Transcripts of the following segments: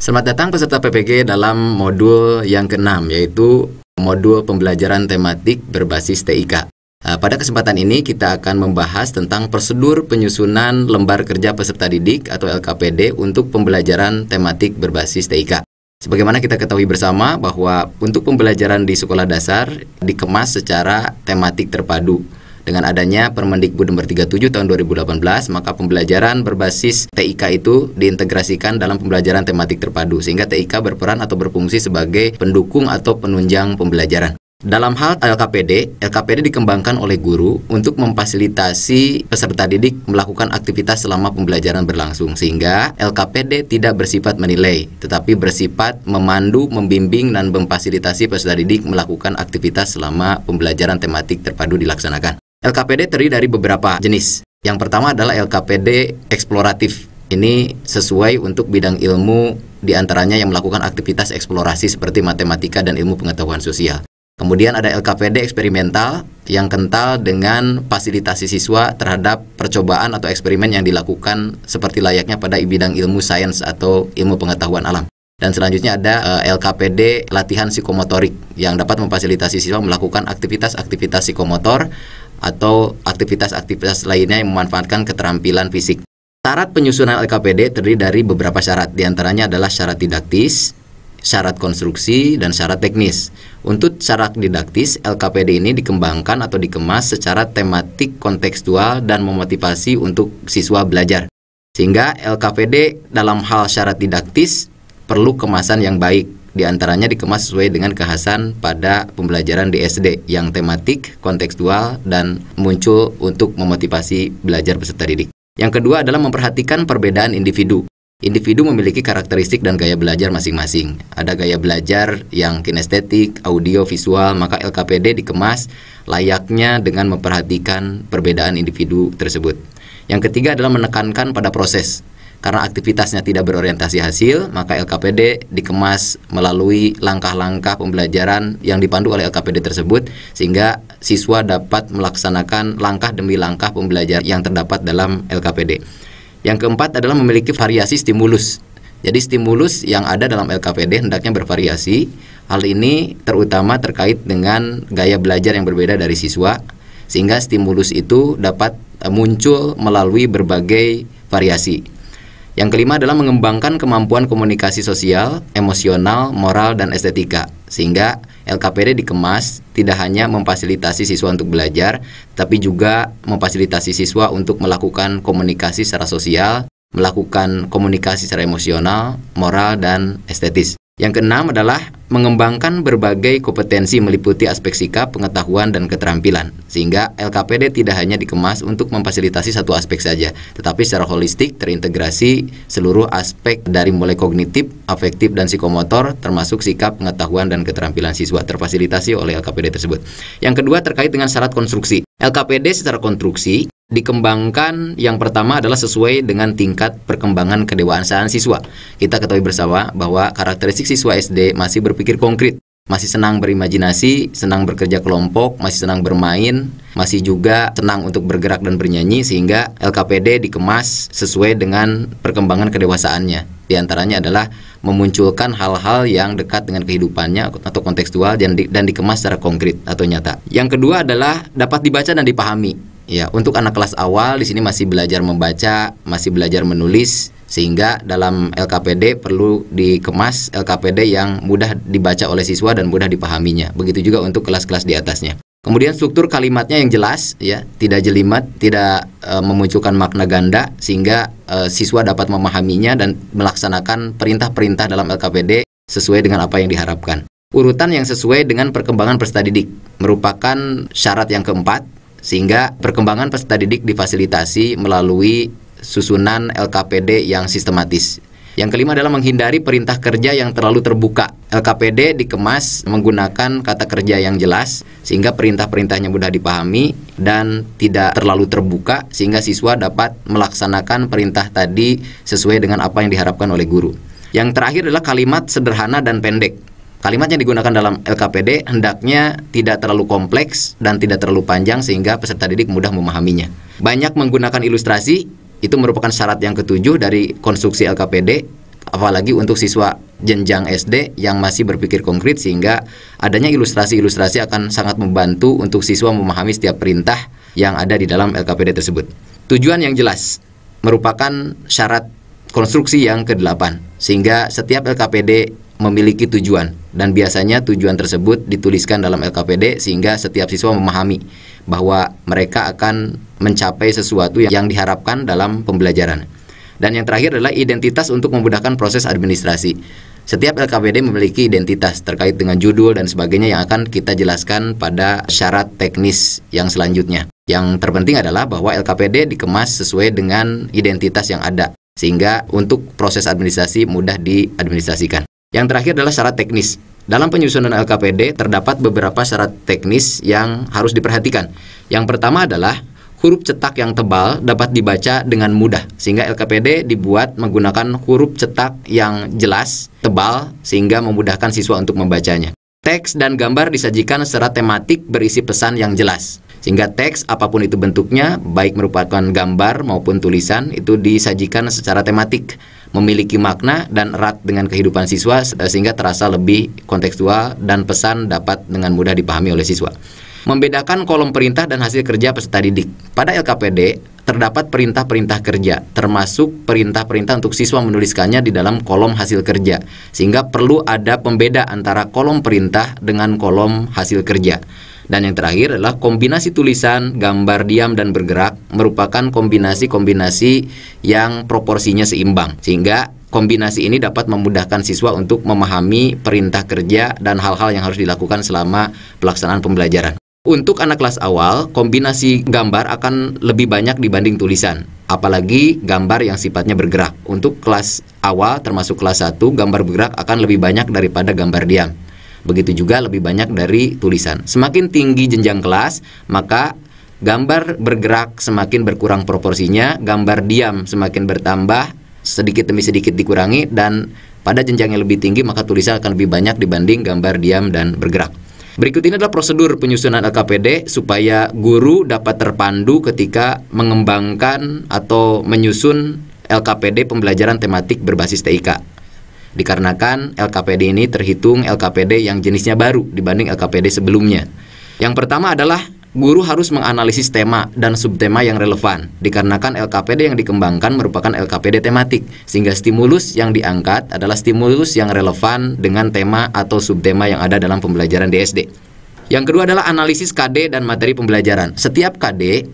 Selamat datang peserta PPG dalam modul yang ke-6, yaitu modul pembelajaran tematik berbasis TIK. Pada kesempatan ini kita akan membahas tentang prosedur penyusunan lembar kerja peserta didik atau LKPD untuk pembelajaran tematik berbasis TIK. Sebagaimana kita ketahui bersama bahwa untuk pembelajaran di sekolah dasar dikemas secara tematik terpadu. Dengan adanya Permendikbud nomor 37 tahun 2018, maka pembelajaran berbasis TIK itu diintegrasikan dalam pembelajaran tematik terpadu, sehingga TIK berperan atau berfungsi sebagai pendukung atau penunjang pembelajaran. Dalam hal LKPD dikembangkan oleh guru untuk memfasilitasi peserta didik melakukan aktivitas selama pembelajaran berlangsung, sehingga LKPD tidak bersifat menilai, tetapi bersifat memandu, membimbing, dan memfasilitasi peserta didik melakukan aktivitas selama pembelajaran tematik terpadu dilaksanakan. LKPD terdiri dari beberapa jenis. Yang pertama adalah LKPD eksploratif. Ini sesuai untuk bidang ilmu, diantaranya yang melakukan aktivitas eksplorasi seperti matematika dan ilmu pengetahuan sosial. Kemudian ada LKPD eksperimental yang kental dengan fasilitasi siswa terhadap percobaan atau eksperimen yang dilakukan seperti layaknya pada bidang ilmu sains atau ilmu pengetahuan alam. Dan selanjutnya ada LKPD latihan psikomotorik yang dapat memfasilitasi siswa melakukan aktivitas-aktivitas psikomotor atau aktivitas-aktivitas lainnya yang memanfaatkan keterampilan fisik. Syarat penyusunan LKPD terdiri dari beberapa syarat, diantaranya adalah syarat didaktis, syarat konstruksi, dan syarat teknis. Untuk syarat didaktis, LKPD ini dikembangkan atau dikemas secara tematik kontekstual dan memotivasi untuk siswa belajar. Sehingga LKPD dalam hal syarat didaktis perlu kemasan yang baik. Di antaranya dikemas sesuai dengan kekhasan pada pembelajaran di SD yang tematik, kontekstual, dan muncul untuk memotivasi belajar peserta didik. Yang kedua adalah memperhatikan perbedaan individu. Individu memiliki karakteristik dan gaya belajar masing-masing. Ada gaya belajar yang kinestetik, audio, visual, maka LKPD dikemas layaknya dengan memperhatikan perbedaan individu tersebut. Yang ketiga adalah menekankan pada proses. Karena aktivitasnya tidak berorientasi hasil, maka LKPD dikemas melalui langkah-langkah pembelajaran yang dipandu oleh LKPD tersebut, sehingga siswa dapat melaksanakan langkah demi langkah pembelajaran yang terdapat dalam LKPD. Yang keempat adalah memiliki variasi stimulus. Jadi stimulus yang ada dalam LKPD hendaknya bervariasi. Hal ini terutama terkait dengan gaya belajar yang berbeda dari siswa, sehingga stimulus itu dapat muncul melalui berbagai variasi. Yang kelima adalah mengembangkan kemampuan komunikasi sosial, emosional, moral, dan estetika. Sehingga LKPD dikemas tidak hanya memfasilitasi siswa untuk belajar, tapi juga memfasilitasi siswa untuk melakukan komunikasi secara sosial, melakukan komunikasi secara emosional, moral, dan estetis. Yang keenam adalah mengembangkan berbagai kompetensi meliputi aspek sikap, pengetahuan, dan keterampilan. Sehingga LKPD tidak hanya dikemas untuk memfasilitasi satu aspek saja, tetapi secara holistik terintegrasi seluruh aspek dari mulai kognitif, afektif, dan psikomotor, termasuk sikap, pengetahuan, dan keterampilan siswa terfasilitasi oleh LKPD tersebut. Yang kedua terkait dengan syarat konstruksi. LKPD secara konstruksi dikembangkan yang pertama adalah sesuai dengan tingkat perkembangan kedewasaan siswa. Kita ketahui bersama bahwa karakteristik siswa SD masih berpikir konkret, masih senang berimajinasi, senang bekerja kelompok, masih senang bermain, masih juga senang untuk bergerak dan bernyanyi, sehingga LKPD dikemas sesuai dengan perkembangan kedewasaannya. Di antaranya adalah memunculkan hal-hal yang dekat dengan kehidupannya atau kontekstual dan dikemas secara konkret atau nyata. Yang kedua adalah dapat dibaca dan dipahami. Ya, untuk anak kelas awal di sini masih belajar membaca, masih belajar menulis, sehingga dalam LKPD perlu dikemas LKPD yang mudah dibaca oleh siswa dan mudah dipahaminya. Begitu juga untuk kelas-kelas di atasnya. Kemudian struktur kalimatnya yang jelas, ya, tidak jelimet, tidak memunculkan makna ganda, sehingga siswa dapat memahaminya dan melaksanakan perintah-perintah dalam LKPD sesuai dengan apa yang diharapkan. Urutan yang sesuai dengan perkembangan peserta didik merupakan syarat yang keempat, sehingga perkembangan peserta didik difasilitasi melalui susunan LKPD yang sistematis. Yang kelima adalah menghindari perintah kerja yang terlalu terbuka. LKPD dikemas menggunakan kata kerja yang jelas, sehingga perintah-perintahnya mudah dipahami dan tidak terlalu terbuka, sehingga siswa dapat melaksanakan perintah tadi sesuai dengan apa yang diharapkan oleh guru. Yang terakhir adalah kalimat sederhana dan pendek. Kalimat yang digunakan dalam LKPD hendaknya tidak terlalu kompleks dan tidak terlalu panjang sehingga peserta didik mudah memahaminya. Banyak menggunakan ilustrasi, itu merupakan syarat yang ketujuh dari konstruksi LKPD. apalagi untuk siswa jenjang SD yang masih berpikir konkret, sehingga adanya ilustrasi-ilustrasi akan sangat membantu untuk siswa memahami setiap perintah yang ada di dalam LKPD tersebut. Tujuan yang jelas merupakan syarat konstruksi yang ke-8, sehingga setiap LKPD memiliki tujuan, dan biasanya tujuan tersebut dituliskan dalam LKPD sehingga setiap siswa memahami bahwa mereka akan mencapai sesuatu yang diharapkan dalam pembelajaran. Dan yang terakhir adalah identitas untuk memudahkan proses administrasi. Setiap LKPD memiliki identitas terkait dengan judul dan sebagainya yang akan kita jelaskan pada syarat teknis yang selanjutnya. Yang terpenting adalah bahwa LKPD dikemas sesuai dengan identitas yang ada, sehingga untuk proses administrasi mudah diadministrasikan. Yang terakhir adalah syarat teknis. Dalam penyusunan LKPD terdapat beberapa syarat teknis yang harus diperhatikan. Yang pertama adalah huruf cetak yang tebal dapat dibaca dengan mudah, sehingga LKPD dibuat menggunakan huruf cetak yang jelas, tebal, sehingga memudahkan siswa untuk membacanya. Teks dan gambar disajikan secara tematik berisi pesan yang jelas, sehingga teks apapun itu bentuknya, baik merupakan gambar maupun tulisan, itu disajikan secara tematik, memiliki makna dan erat dengan kehidupan siswa, sehingga terasa lebih kontekstual dan pesan dapat dengan mudah dipahami oleh siswa. Membedakan kolom perintah dan hasil kerja peserta didik. Pada LKPD terdapat perintah-perintah kerja, termasuk perintah-perintah untuk siswa menuliskannya di dalam kolom hasil kerja, sehingga perlu ada pembeda antara kolom perintah dengan kolom hasil kerja. Dan yang terakhir adalah kombinasi tulisan, gambar, diam, dan bergerak merupakan kombinasi-kombinasi yang proporsinya seimbang, sehingga kombinasi ini dapat memudahkan siswa untuk memahami perintah kerja dan hal-hal yang harus dilakukan selama pelaksanaan pembelajaran. Untuk anak kelas awal, kombinasi gambar akan lebih banyak dibanding tulisan, apalagi gambar yang sifatnya bergerak. Untuk kelas awal termasuk kelas 1, gambar bergerak akan lebih banyak daripada gambar diam. Begitu juga lebih banyak dari tulisan. Semakin tinggi jenjang kelas, maka gambar bergerak semakin berkurang proporsinya, gambar diam semakin bertambah, sedikit demi sedikit dikurangi, dan pada jenjang yang lebih tinggi maka tulisan akan lebih banyak dibanding gambar diam dan bergerak. Berikut ini adalah prosedur penyusunan LKPD supaya guru dapat terpandu ketika mengembangkan atau menyusun LKPD pembelajaran tematik berbasis TIK. Dikarenakan LKPD ini terhitung LKPD yang jenisnya baru dibanding LKPD sebelumnya. Yang pertama adalah guru harus menganalisis tema dan subtema yang relevan, dikarenakan LKPD yang dikembangkan merupakan LKPD tematik, sehingga stimulus yang diangkat adalah stimulus yang relevan dengan tema atau subtema yang ada dalam pembelajaran di SD. Yang kedua adalah analisis KD dan materi pembelajaran. Setiap KD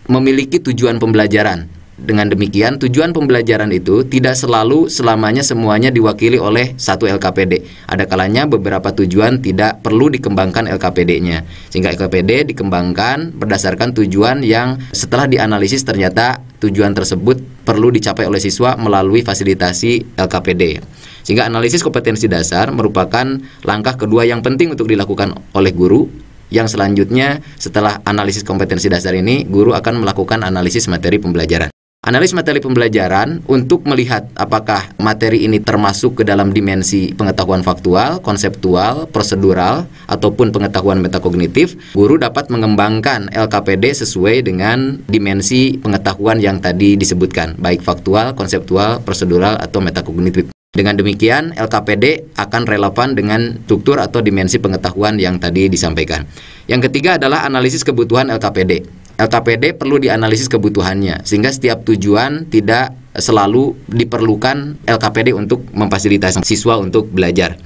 memiliki tujuan pembelajaran. Dengan demikian, tujuan pembelajaran itu tidak selalu selamanya semuanya diwakili oleh satu LKPD. Ada kalanya beberapa tujuan tidak perlu dikembangkan LKPD-nya, sehingga LKPD dikembangkan berdasarkan tujuan yang setelah dianalisis ternyata tujuan tersebut perlu dicapai oleh siswa melalui fasilitasi LKPD. Sehingga analisis kompetensi dasar merupakan langkah kedua yang penting untuk dilakukan oleh guru. Yang selanjutnya, setelah analisis kompetensi dasar ini, guru akan melakukan analisis materi pembelajaran. Analisis materi pembelajaran untuk melihat apakah materi ini termasuk ke dalam dimensi pengetahuan faktual, konseptual, prosedural, ataupun pengetahuan metakognitif. Guru dapat mengembangkan LKPD sesuai dengan dimensi pengetahuan yang tadi disebutkan, baik faktual, konseptual, prosedural, atau metakognitif. Dengan demikian, LKPD akan relevan dengan struktur atau dimensi pengetahuan yang tadi disampaikan. Yang ketiga adalah analisis kebutuhan LKPD. LKPD perlu dianalisis kebutuhannya, sehingga setiap tujuan tidak selalu diperlukan LKPD untuk memfasilitasi siswa untuk belajar.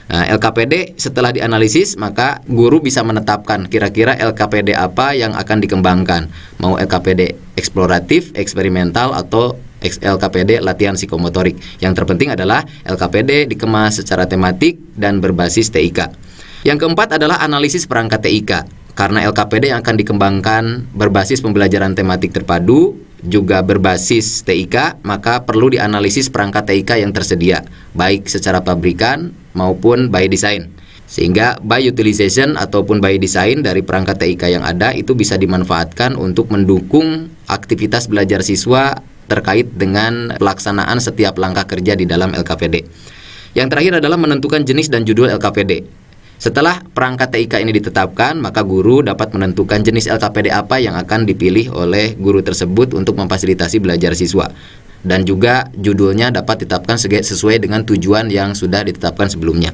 Nah, LKPD setelah dianalisis, maka guru bisa menetapkan kira-kira LKPD apa yang akan dikembangkan. Mau LKPD eksploratif, eksperimental, atau LKPD latihan psikomotorik. Yang terpenting adalah LKPD dikemas secara tematik dan berbasis TIK. Yang keempat adalah analisis perangkat TIK. Karena LKPD yang akan dikembangkan berbasis pembelajaran tematik terpadu, juga berbasis TIK, maka perlu dianalisis perangkat TIK yang tersedia, baik secara pabrikan maupun by design. Sehingga by utilization ataupun by design dari perangkat TIK yang ada itu bisa dimanfaatkan untuk mendukung aktivitas belajar siswa terkait dengan pelaksanaan setiap langkah kerja di dalam LKPD. Yang terakhir adalah menentukan jenis dan judul LKPD. Setelah perangkat TIK ini ditetapkan, maka guru dapat menentukan jenis LKPD apa yang akan dipilih oleh guru tersebut untuk memfasilitasi belajar siswa. dan juga judulnya dapat ditetapkan sesuai dengan tujuan yang sudah ditetapkan sebelumnya.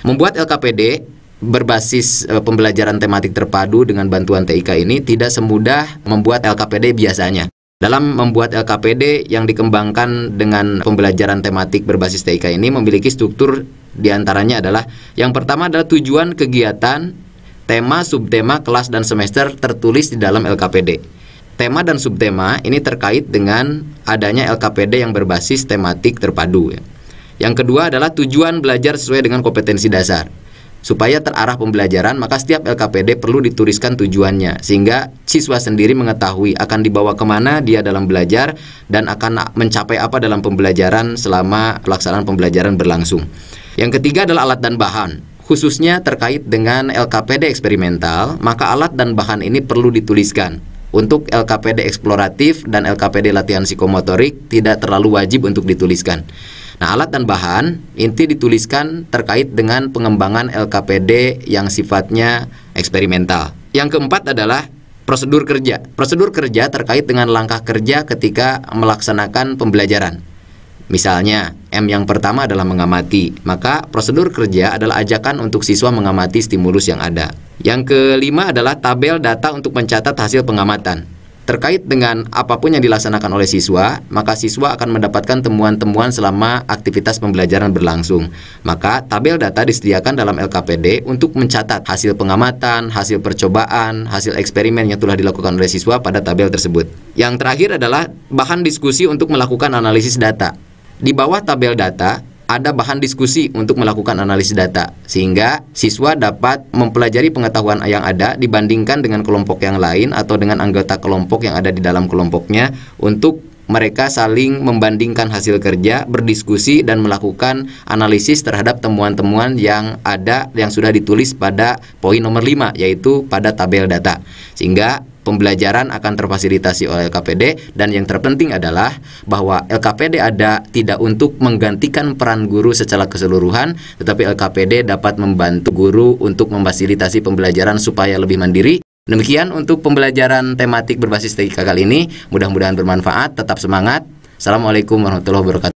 Membuat LKPD berbasis pembelajaran tematik terpadu dengan bantuan TIK ini tidak semudah membuat LKPD biasanya. Dalam membuat LKPD yang dikembangkan dengan pembelajaran tematik berbasis TIK ini memiliki struktur diantaranya adalah yang pertama adalah tujuan kegiatan, tema, subtema, kelas, dan semester tertulis di dalam LKPD. Tema dan subtema ini terkait dengan adanya LKPD yang berbasis tematik terpadu. Yang kedua adalah tujuan belajar sesuai dengan kompetensi dasar. Supaya terarah pembelajaran, maka setiap LKPD perlu dituliskan tujuannya, sehingga siswa sendiri mengetahui akan dibawa kemana dia dalam belajar dan akan mencapai apa dalam pembelajaran selama pelaksanaan pembelajaran berlangsung. Yang ketiga adalah alat dan bahan. Khususnya terkait dengan LKPD eksperimental, maka alat dan bahan ini perlu dituliskan. Untuk LKPD eksploratif dan LKPD latihan psikomotorik tidak terlalu wajib untuk dituliskan. Nah, alat dan bahan inti dituliskan terkait dengan pengembangan LKPD yang sifatnya eksperimental. Yang keempat adalah prosedur kerja. Prosedur kerja terkait dengan langkah kerja ketika melaksanakan pembelajaran. Misalnya, M yang pertama adalah mengamati, maka prosedur kerja adalah ajakan untuk siswa mengamati stimulus yang ada. Yang kelima adalah tabel data untuk mencatat hasil pengamatan. Terkait dengan apapun yang dilaksanakan oleh siswa, maka siswa akan mendapatkan temuan-temuan selama aktivitas pembelajaran berlangsung. Maka tabel data disediakan dalam LKPD untuk mencatat hasil pengamatan, hasil percobaan, hasil eksperimen yang telah dilakukan oleh siswa pada tabel tersebut. Yang terakhir adalah bahan diskusi untuk melakukan analisis data. Di bawah tabel data ada bahan diskusi untuk melakukan analisis data, sehingga siswa dapat mempelajari pengetahuan yang ada dibandingkan dengan kelompok yang lain atau dengan anggota kelompok yang ada di dalam kelompoknya untuk mereka saling membandingkan hasil kerja, berdiskusi, dan melakukan analisis terhadap temuan-temuan yang ada yang sudah ditulis pada poin nomor 5, yaitu pada tabel data. Sehingga pembelajaran akan terfasilitasi oleh LKPD, dan yang terpenting adalah bahwa LKPD ada tidak untuk menggantikan peran guru secara keseluruhan, tetapi LKPD dapat membantu guru untuk memfasilitasi pembelajaran supaya lebih mandiri. Demikian untuk pembelajaran tematik berbasis TIK kali ini. Mudah-mudahan bermanfaat. Tetap semangat. Assalamualaikum warahmatullahi wabarakatuh.